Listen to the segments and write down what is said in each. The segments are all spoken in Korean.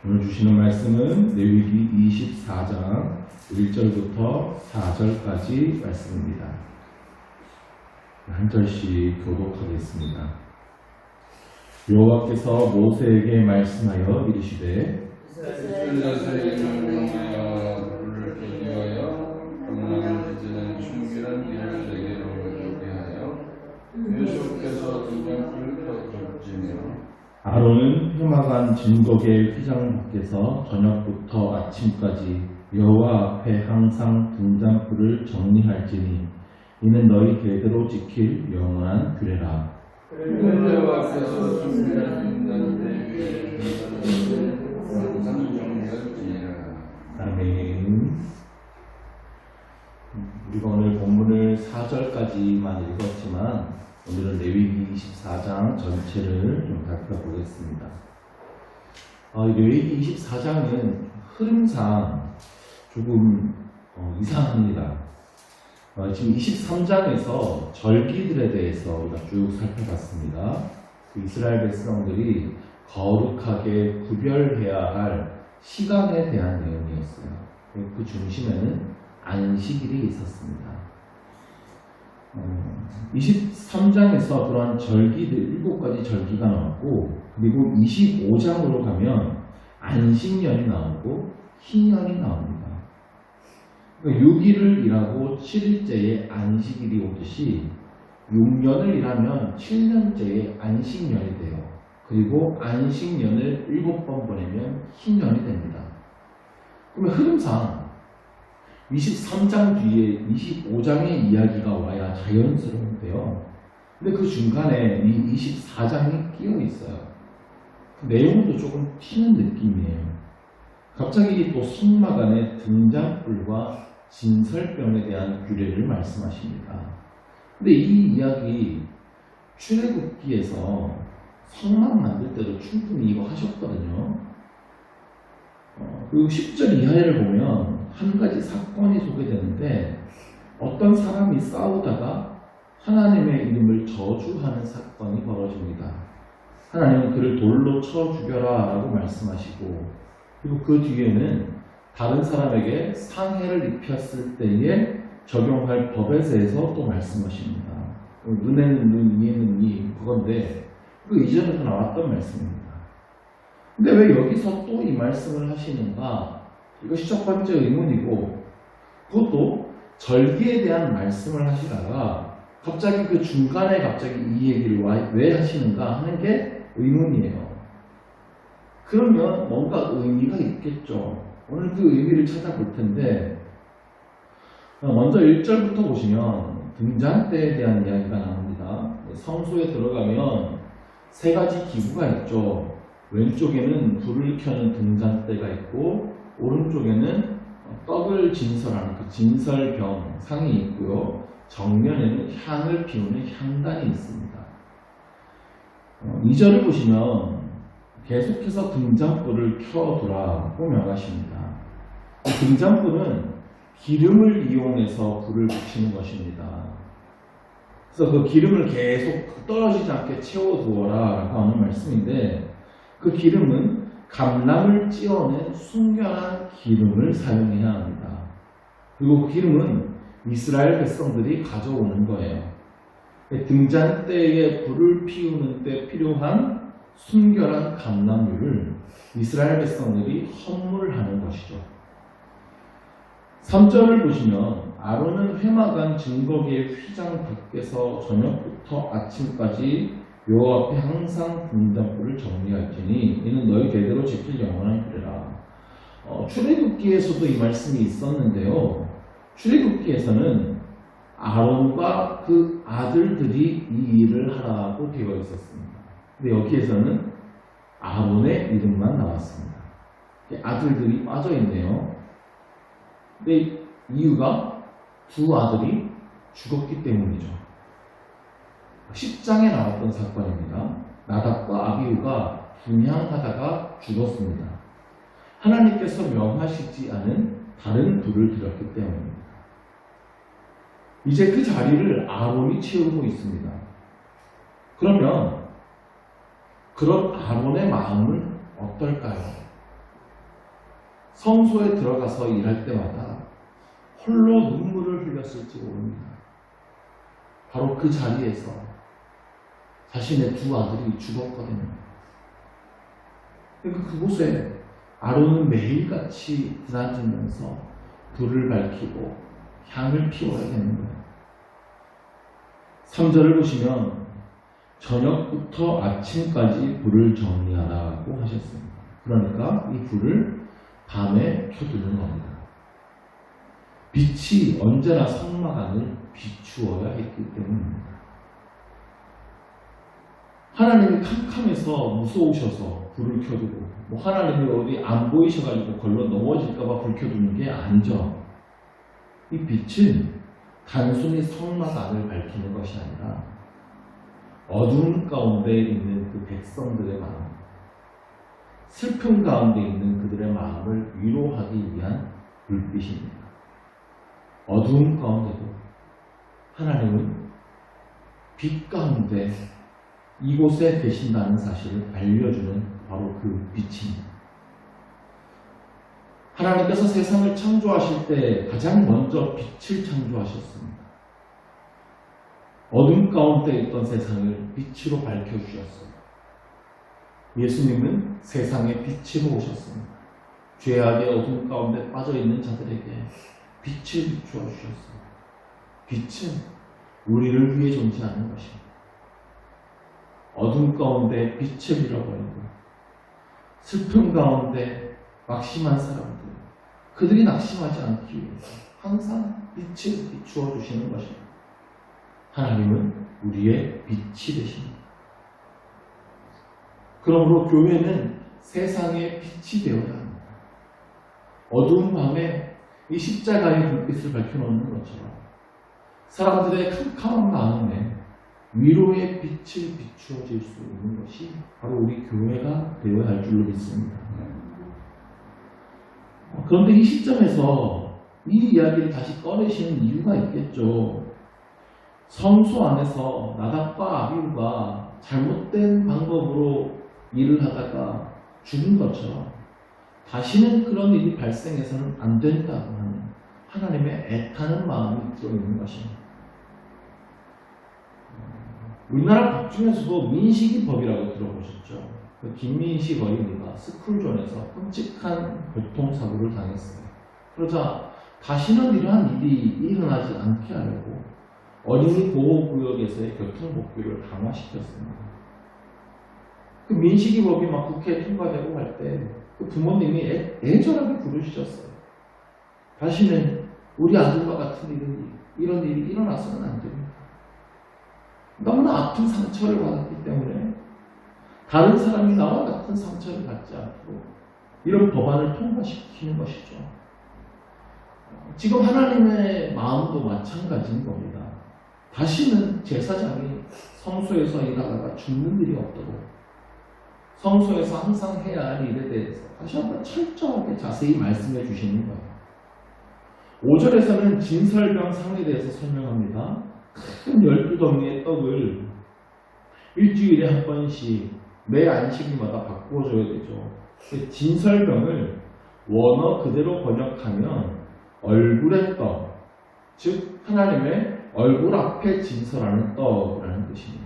오늘 주시는 말씀은 레위기 24장 1절부터 4절까지 말씀입니다. 한 절씩 교독하겠습니다. 여호와께서 모세에게 말씀하여 이르시되 이스라엘 자손을 명하여 불을 펴기하여 강나무 빚는 충실한 일을 내게로 오게 하여 계속해서 등잔불을 펴줄지며 아론은 회막안 진덕의 휘장 밖에서 저녁부터 아침까지 여호와 앞에 항상 등잔불을 정리할지니 이는 너희 대대로 지킬 영원한 규례라. 여호와 앞에서 충실한 등잔대 위에 항상 정리할지니라. 아멘. 우리가 오늘 본문을 4절까지만 읽었지만 오늘은 레위기 24장 전체를 좀 살펴보겠습니다. 레위기 24장은 흐름상 조금 이상합니다. 지금 23장에서 절기들에 대해서 우리가 쭉 살펴봤습니다. 이스라엘 백성들이 거룩하게 구별해야 할 시간에 대한 내용이었어요. 그 중심에는 안식일이 있었습니다. 23장에서 그러한 절기들 7가지 절기가 나오고, 그리고 25장으로 가면 안식년이 나오고 희년이 나옵니다. 6일을 일하고 7일째에 안식일이 오듯이 6년을 일하면 7년째에 안식년이 돼요. 그리고 안식년을 7번 보내면 희년이 됩니다. 그러면 흐름상 23장 뒤에 25장의 이야기가 와야 자연스러운데요. 근데 그 중간에 이 24장이 끼어 있어요. 그 내용도 조금 튀는 느낌이에요. 갑자기 또 성막 안에 등잔불과 진설병에 대한 규례를 말씀하십니다. 근데 이 이야기 출애굽기에서 성막 만들 때도 충분히 이거 하셨거든요. 그리고 10절 이하를 보면 한 가지 사건이 소개되는데, 어떤 사람이 싸우다가 하나님의 이름을 저주하는 사건이 벌어집니다. 하나님은 그를 돌로 쳐 죽여라 라고 말씀하시고, 그리고 그 뒤에는 다른 사람에게 상해를 입혔을 때에 적용할 법에 대해서 또 말씀하십니다. 은혜는 는, 이해는 이, 그건데 그 이전에도 나왔던 말씀입니다. 근데 왜 여기서 또 이 말씀을 하시는가? 이것이 첫 번째 의문이고, 그것도 절기에 대한 말씀을 하시다가 갑자기 그 중간에 갑자기 이 얘기를 왜 하시는가 하는 게 의문이에요. 그러면 뭔가 의미가 있겠죠. 오늘 그 의미를 찾아볼 텐데, 먼저 1절부터 보시면 등잔대에 대한 이야기가 나옵니다. 성소에 들어가면 3가지 기구가 있죠. 왼쪽에는 불을 켜는 등잔대가 있고, 오른쪽에는 떡을 진설하는 그 진설병 상이 있고요. 정면에는 향을 피우는 향단이 있습니다. 2절을 보시면 계속해서 등잔불을 켜두라고 명하십니다. 등잔불은 기름을 이용해서 불을 붙이는 것입니다. 그래서 그 기름을 계속 떨어지지 않게 채워두어라 라고 하는 말씀인데, 그 기름은 감람을 찧어낸 순결한 기름을 사용해야 합니다. 그리고 그 기름은 이스라엘 백성들이 가져오는 거예요. 등잔대에 불을 피우는 때 필요한 순결한 감람유를 이스라엘 백성들이 헌물하는 것이죠. 3절을 보시면 아론은 회막안 증거기의 휘장 밖에서 저녁부터 아침까지 여호와 앞에 항상 등잔불을 정리할지니 이는 너희 대대로 지킬 영원한 규례라. 출애굽기에서도 이 말씀이 있었는데요. 출애굽기에서는 아론과 그 아들들이 이 일을 하라고 되어 있었습니다. 근데 여기에서는 아론의 이름만 나왔습니다. 아들들이 빠져있네요. 근데 이유가 두 아들이 죽었기 때문이죠. 10장에 나왔던 사건입니다. 나답과 아비후가 분향하다가 죽었습니다. 하나님께서 명하시지 않은 다른 불을 들였기 때문입니다. 이제 그 자리를 아론이 채우고 있습니다. 그러면 그런 아론의 마음은 어떨까요? 성소에 들어가서 일할 때마다 홀로 눈물을 흘렸을지 모릅니다. 바로 그 자리에서 자신의 두 아들이 죽었거든요. 그러니까 그곳에 아론은 매일같이 드나들면서 불을 밝히고 향을 피워야 되는 거예요. 3절을 보시면 저녁부터 아침까지 불을 정리하라고 하셨습니다. 그러니까 이 불을 밤에 켜두는 겁니다. 빛이 언제나 성막 안을 비추어야 했기 때문입니다. 하나님이 캄캄해서 무서우셔서 불을 켜두고 하나님이 어디 안 보이셔가지고 걸러 넘어질까봐 불 켜두는 게 아니죠. 이 빛은 단순히 성막 안을 밝히는 것이 아니라 어두운 가운데 있는 그 백성들의 마음, 슬픔 가운데 있는 그들의 마음을 위로하기 위한 불빛입니다. 어두운 가운데도 하나님은 빛 가운데 이곳에 계신다는 사실을 알려주는 바로 그 빛입니다. 하나님께서 세상을 창조하실 때 가장 먼저 빛을 창조하셨습니다. 어둠 가운데 있던 세상을 빛으로 밝혀주셨습니다. 예수님은 세상의 빛으로 오셨습니다. 죄악의 어둠 가운데 빠져있는 자들에게 빛을 비추어 주셨습니다. 빛은 우리를 위해 존재하는 것입니다. 어둠 가운데 빛을 잃어버리고 슬픔 가운데 낙심한 사람들, 그들이 낙심하지 않기 위해서 항상 빛을 비추어 주시는 것입니다. 하나님은 우리의 빛이 되십니다. 그러므로 교회는 세상의 빛이 되어야 합니다. 어두운 밤에 이 십자가의 불빛을 밝혀놓는 것처럼 사람들의 캄캄한 마음에 위로의 빛을 비추어질 수 있는 것이 바로 우리 교회가 되어야 할 줄로 믿습니다. 그런데 이 시점에서 이 이야기를 다시 꺼내시는 이유가 있겠죠. 성소 안에서 나답과 아비후가 잘못된 방법으로 일을 하다가 죽은 것처럼 다시는 그런 일이 발생해서는 안 된다고 하는 하나님의 애타는 마음이 들어있는 것입니다. 우리나라 법 중에서도 민식이법이라고 들어보셨죠? 그 김민식 어린이가 스쿨존에서 끔찍한 교통사고를 당했어요. 그러자 다시는 이러한 일이 일어나지 않게 하려고 어린이 보호구역에서의 교통법규를 강화시켰습니다. 그 민식이법이 막 국회에 통과되고 할 때 그 부모님이 애절하게 부르셨어요. 다시는 우리 아들과 같은 이런 일이 일어나서는 안 됩니다. 너무나 아픈 상처를 받았기 때문에 다른 사람이 나와 같은 상처를 받지 않도록 이런 법안을 통과시키는 것이죠. 지금 하나님의 마음도 마찬가지인 겁니다. 다시는 제사장이 성소에서 일하다가 죽는 일이 없도록 성소에서 항상 해야 할 일에 대해서 다시 한번 철저하게 자세히 말씀해 주시는 거예요. 5절에서는 진설병 상에 대해서 설명합니다. 큰 12덩이의 떡을 일주일에 한 번씩 매 안식일마다 바꾸어줘야 되죠. 진설병을 원어 그대로 번역하면 얼굴의 떡, 즉 하나님의 얼굴 앞에 진설하는 떡이라는 뜻입니다.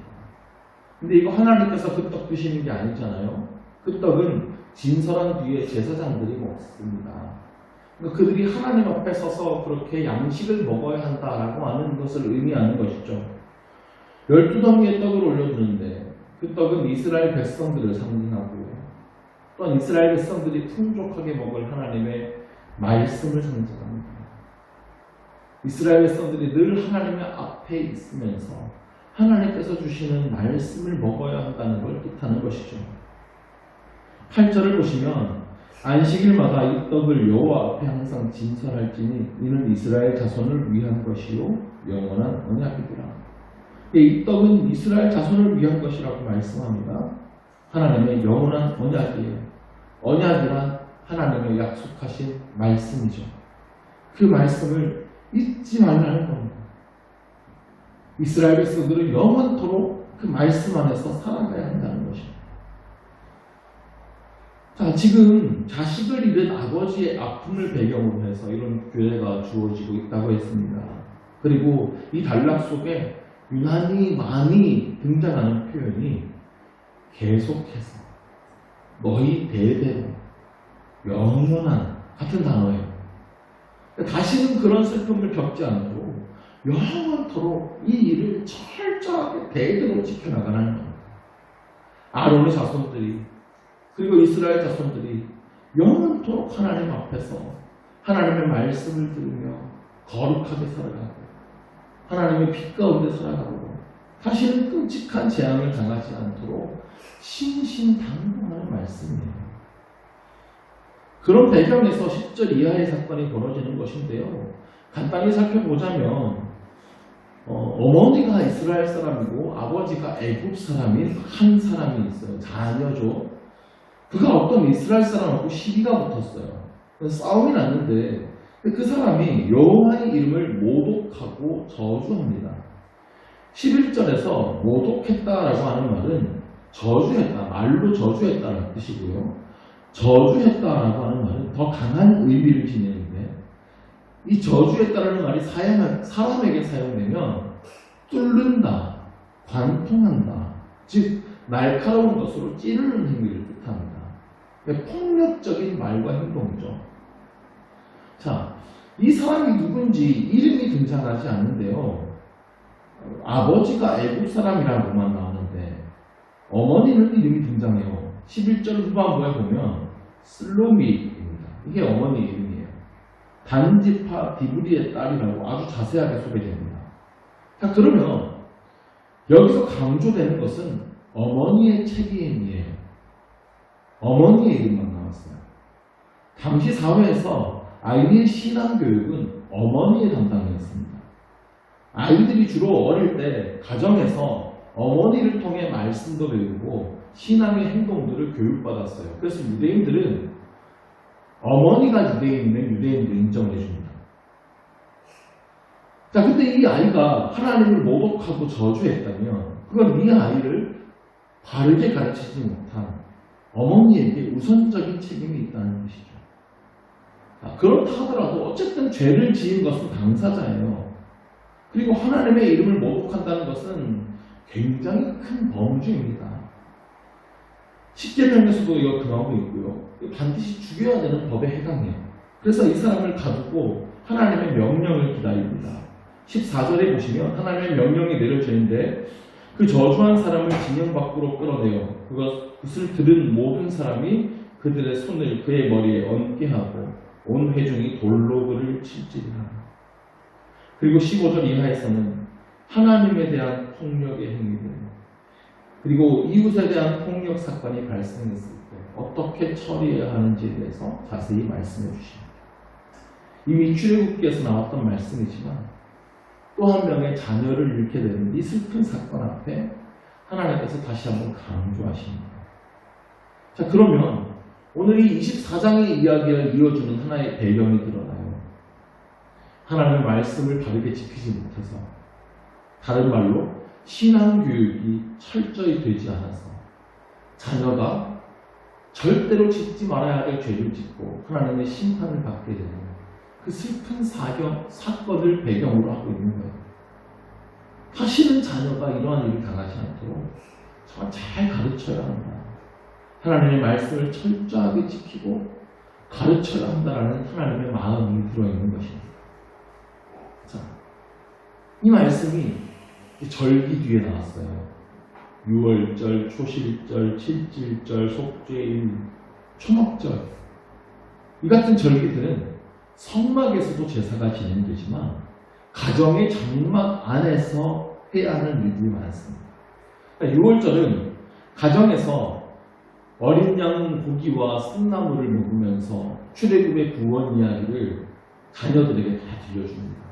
근데 이거 하나님께서 그 떡 드시는 게 아니잖아요. 그 떡은 진설한 뒤에 제사장들이 먹습니다. 그러니까 그들이 하나님 앞에 서서 그렇게 양식을 먹어야 한다라고 하는 것을 의미하는 것이죠. 12덩이의 떡을 올려주는데 그 떡은 이스라엘 백성들을 상징하고 또한 이스라엘 백성들이 풍족하게 먹을 하나님의 말씀을 상징합니다. 이스라엘 백성들이 늘 하나님의 앞에 있으면서 하나님께서 주시는 말씀을 먹어야 한다는 걸 뜻하는 것이죠. 8절을 보시면 안식일마다 이 떡을 여호와 앞에 항상 진설할지니 이는 이스라엘 자손을 위한 것이요 영원한 언약이니라. 이 떡은 이스라엘 자손을 위한 것이라고 말씀합니다. 하나님의 영원한 언약이에요. 언약이란 하나님의 약속하신 말씀이죠. 그 말씀을 잊지 말라는 겁니다. 이스라엘 백성들은 영원토록 그 말씀 안에서 살아가야 한다는 것입니다. 자, 지금 자식을 잃은 아버지의 아픔을 배경으로 해서 이런 교회가 주어지고 있다고 했습니다. 그리고 이 단락 속에 유난히 많이 등장하는 표현이 계속해서 너희 대대로 영원한 같은 단어예요. 다시는 그런 슬픔을 겪지 않도록 영원토록 이 일을 철저하게 대대로 지켜나가는 겁니다. 아론의 자손들이 그리고 이스라엘 자손들이 영원토록 하나님 앞에서 하나님의 말씀을 들으며 거룩하게 살아가고 하나님의 빛 가운데 살아가고 다시는 끔찍한 재앙을 당하지 않도록 신신당부하는 말씀이에요. 그런 배경에서 10절 이하의 사건이 벌어지는 것인데요. 간단히 살펴보자면 어머니가 이스라엘 사람이고 아버지가 애굽 사람인 한 사람이 있어요. 자녀죠. 그가 어떤 이스라엘 사람하고 시비가 붙었어요. 싸움이 났는데 그 사람이 여호와의 이름을 모독하고 저주합니다. 11절에서 모독했다라고 하는 말은 저주했다, 말로 저주했다는 뜻이고요. 저주했다라고 하는 말은 더 강한 의미를 지니는데 이 저주했다라는 말이 사람에게 사용되면 뚫는다, 관통한다, 즉 날카로운 것으로 찌르는 행위를 뜻합니다. 폭력적인 말과 행동이죠. 자, 이 사람이 누군지 이름이 등장하지 않는데요. 아버지가 애굽 사람이라고만 나오는데 어머니는 이름이 등장해요. 11절 후반부에 보면 슬로미입니다. 이게 어머니 이름이에요. 단지파 디브리의 딸이라고 아주 자세하게 소개됩니다. 자, 그러면 여기서 강조되는 것은 어머니의 책임이에요. 어머니의 이름만 나왔어요. 당시 사회에서 아이의 신앙교육은 어머니의 담당이었습니다. 아이들이 주로 어릴 때 가정에서 어머니를 통해 말씀도 배우고 신앙의 행동들을 교육받았어요. 그래서 유대인들은 어머니가 유대인이면 유대인으로 인정을 해줍니다. 자, 근데 이 아이가 하나님을 모독하고 저주했다면 그건 이 아이를 바르게 가르치지 못한 어머니에게 우선적인 책임이 있다는 것이죠. 그렇다 하더라도 어쨌든 죄를 지은 것은 당사자예요. 그리고 하나님의 이름을 모독한다는 것은 굉장히 큰 범죄입니다. 십계명에서도 이거 금하고 있고요. 반드시 죽여야 되는 법에 해당해요. 그래서 이 사람을 가두고 하나님의 명령을 기다립니다. 14절에 보시면 하나님의 명령이 내려지는데 그 저주한 사람을 진영 밖으로 끌어내어 그것을 들은 모든 사람이 그들의 손을 그의 머리에 얹게 하고 온 회중이 돌로 그를 칠지니라. 그리고 15절 이하에서는 하나님에 대한 폭력의 행위들 그리고 이웃에 대한 폭력 사건이 발생했을 때 어떻게 처리해야 하는지에 대해서 자세히 말씀해 주십니다. 이미 출애굽기에서 나왔던 말씀이지만 또 한 명의 자녀를 잃게 되는 이 슬픈 사건 앞에 하나님께서 다시 한번 강조하십니다. 자, 그러면 오늘 이 24장의 이야기를 이어주는 하나의 배경이 드러나요. 하나님의 말씀을 바르게 지키지 못해서, 다른 말로 신앙교육이 철저히 되지 않아서 자녀가 절대로 짓지 말아야 할 죄를 짓고 하나님의 심판을 받게 되는 그 슬픈 사건을 배경으로 하고 있는 거예요. 다시는 자녀가 이러한 일을 당하지 않도록 정말 잘 가르쳐야 한다. 하나님의 말씀을 철저하게 지키고 가르쳐야 한다라는 하나님의 마음이 들어있는 것입니다. 자, 이 말씀이 절기 뒤에 나왔어요. 6월절, 초실절, 칠칠절, 속죄일, 초막절. 이 같은 절기들은 성막에서도 제사가 진행되지만 가정의 장막 안에서 해야 하는 일들이 많습니다. 6월절은 가정에서 어린 양 고기와 씀나물을 먹으면서 출애굽의 구원 이야기를 자녀들에게 다 들려줍니다.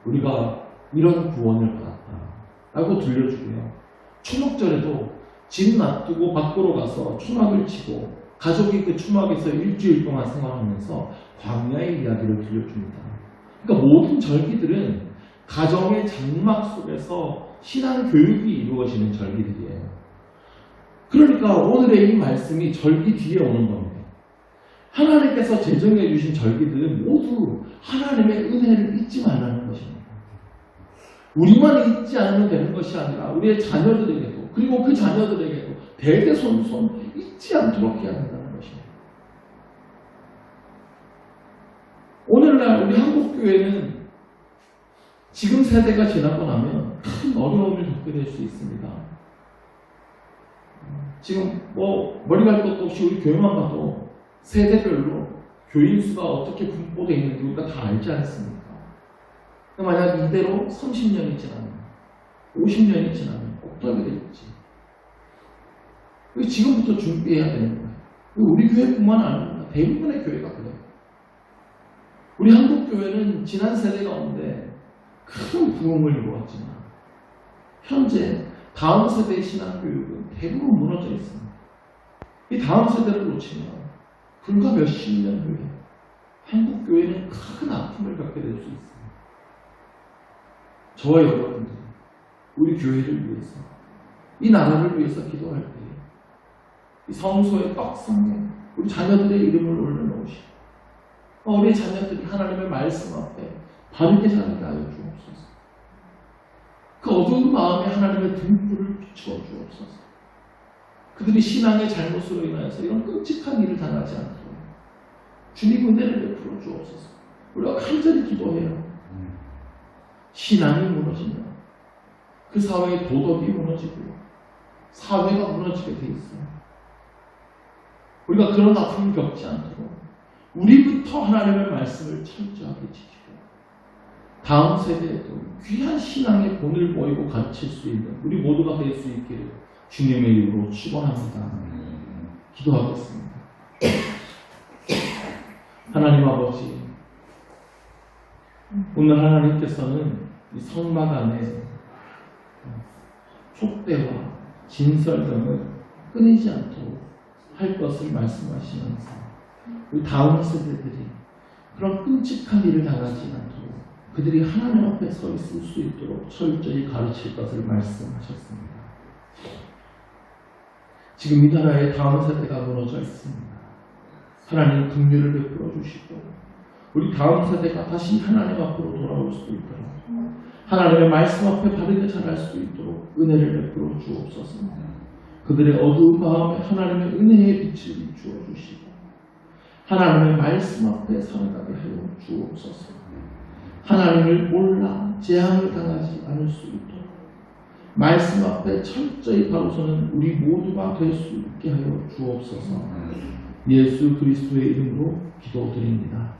우리가 이런 구원을 받았다 라고 들려주고요. 초막절에도 집 놔두고 밖으로 가서 초막을 치고 가족이 그 초막에서 일주일 동안 생활하면서 광야의 이야기를 들려줍니다. 그러니까 모든 절기들은 가정의 장막 속에서 신앙 교육이 이루어지는 절기들이에요. 그러니까 오늘의 이 말씀이 절기 뒤에 오는 겁니다. 하나님께서 제정해 주신 절기들은 모두 하나님의 은혜를 잊지 말라는 것입니다. 우리만 잊지 않으면 되는 것이 아니라 우리의 자녀들에게도 그리고 그 자녀들에게도 대대손손 잊지 않도록 해야 한다는 것입니다. 오늘날 우리 한국교회는 지금 세대가 지나고 나면 큰 어려움을 겪게 될 수 있습니다. 지금 머리 갈 것도 없이 우리 교회만 봐도 세대별로 교인 수가 어떻게 분포되어 있는지 우리가 다 알지 않습니까? 만약 이대로 30년이 지나면 50년이 지나면 어떻게 될지 지금부터 준비해야 되는 거예요. 우리 교회뿐만 아니라 대부분의 교회가 그래요. 우리 한국교회는 지난 세대 가운데 큰 부흥을 이루었지만 현재 다음 세대의 신앙교육은 대부분 무너져 있습니다. 이 다음 세대를 놓치면 불과 몇십 년 후에 한국교회는 큰 아픔을 겪게 될 수 있습니다. 저와 여러분들이 우리 교회를 위해서 이 나라를 위해서 기도할 때 이 성소의 떡상에 우리 자녀들의 이름을 올려놓으시고 우리 자녀들이 하나님의 말씀 앞에 바르게 자라게 하여 주옵소서. 그 어두운 마음에 하나님의 등불을 비추어 주옵소서. 그들이 신앙의 잘못으로 인하여서 이런 끔찍한 일을 당하지 않도록 주님 은혜를 베풀어 주옵소서. 우리가 간절히 기도해요. 신앙이 무너지면 그 사회의 도덕이 무너지고 사회가 무너지게 돼 있어요. 우리가 그런 아픔을 겪지 않도록 우리부터 하나님의 말씀을 철저하게 지키고 다음 세대에도 귀한 신앙의 본을 보이고 가르칠 수 있는 우리 모두가 될 수 있기를 주님의 이름으로 축원합니다. 기도하겠습니다. 하나님 아버지, 오늘 하나님께서는 이 성막 안에 촉대와 진설 등을 끊이지 않도록 할 것을 말씀하시면서 우리 다음 세대들이 그런 끔찍한 일을 당하지 않도록 그들이 하나님 앞에 서 있을 수 있도록 철저히 가르칠 것을 말씀하셨습니다. 지금 이 나라의 다음 세대가 무너져 있습니다. 하나님 긍휼을 베풀어 주시고 우리 다음 세대가 다시 하나님 앞으로 돌아올 수 있도록 하나님의 말씀 앞에 바르게 자랄 수 있도록 은혜를 베풀어 주옵소서. 그들의 어두운 마음에 하나님의 은혜의 빛을 비추어 주시고 하나님의 말씀 앞에 살아가게 하여 주옵소서. 하나님을 몰라 재앙을 당하지 않을 수 있도록 말씀 앞에 철저히 바로서는 우리 모두가 될 수 있게 하여 주옵소서. 예수 그리스도의 이름으로 기도드립니다.